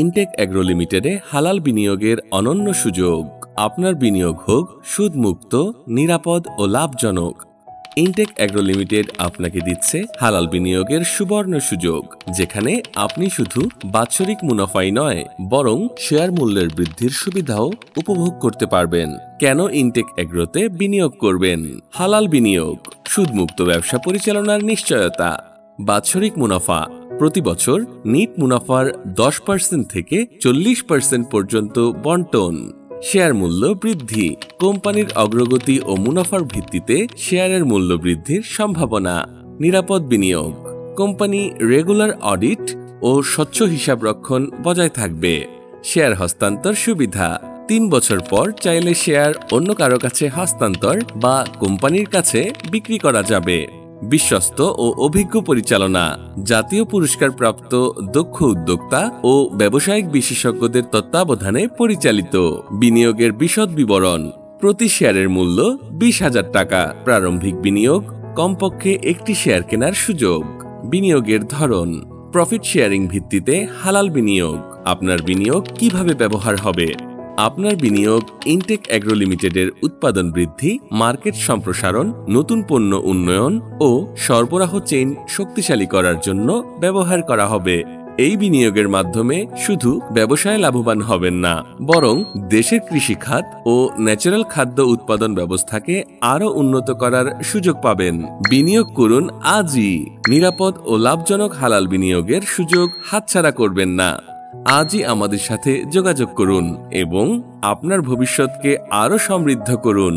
Intact agro লিমিটেডে হালাল বিনিয়োগের অনন্য সুযোগ। আপনার বিনিয়োগ হোক সুদমুক্ত, নিরাপদ ও লাভজনক। ইনটেক অ্যাগ্রো লিমিটেড আপনাকে দিচ্ছে হালাল বিনিয়োগের সুবর্ণ সুযোগ, যেখানে আপনি শুধু বাৎসরিক মুনাফাই নয়, বরং শেয়ার মূল্যের বৃদ্ধির সুবিধাও উপভোগ করতে পারবেন। কেন ইনটেক অ্যাগ্রোতে বিনিয়োগ করবেন? হালাল বিনিয়োগ, সুদমুক্ত ব্যবসা পরিচালনার নিশ্চয়তা, বাৎসরিক মুনাফা প্রতি বছর নিট মুনাফার 10% থেকে 40% পর্যন্ত বন্টন, শেয়ার মূল্য বৃদ্ধি, কোম্পানির অগ্রগতি ও মুনাফার ভিত্তিতে শেয়ারের মূল্য বৃদ্ধির সম্ভাবনা, নিরাপদ বিনিয়োগ, কোম্পানি রেগুলার অডিট ও স্বচ্ছ হিসাব রক্ষণ বজায় থাকবে, শেয়ার হস্তান্তর সুবিধা, 3 বছর পর চাইলে শেয়ার অন্য কারো কাছে হস্তান্তর বা কোম্পানির কাছে বিক্রি করা যাবে, বিশ্বস্ত ও অভিজ্ঞ পরিচালনা, জাতীয় পুরস্কারপ্রাপ্ত দক্ষ উদ্যোক্তা ও ব্যবসায়িক বিশেষজ্ঞদের তত্ত্বাবধানে পরিচালিত। বিনিয়োগের বিশদ বিবরণ: প্রতি শেয়ারের মূল্য 20,000 টাকা, প্রারম্ভিক বিনিয়োগ, কমপক্ষে একটি শেয়ার কেনার সুযোগ। বিনিয়োগের ধরন: প্রফিট শেয়ারিং ভিত্তিতে হালাল বিনিয়োগ। আপনার বিনিয়োগ কিভাবে ব্যবহার হবে? আপনার বিনিয়োগ ইনটেক অ্যাগ্রো লিমিটেডের উৎপাদন বৃদ্ধি, মার্কেট সম্প্রসারণ, নতুন পণ্য উন্নয়ন ও সরবরাহ চেইন শক্তিশালী করার জন্য ব্যবহার করা হবে। এই বিনিয়োগের মাধ্যমে শুধু ব্যবসায় লাভবান হবেন না, বরং দেশের কৃষি খাত ও ন্যাচারাল খাদ্য উৎপাদন ব্যবস্থাকে আরও উন্নত করার সুযোগ পাবেন। বিনিয়োগ করুন আজই। নিরাপদ ও লাভজনক হালাল বিনিয়োগের সুযোগ হাতছাড়া করবেন না। আজই আমাদের সাথে যোগাযোগ করুন এবং আপনার ভবিষ্যৎকে আরও সমৃদ্ধ করুন।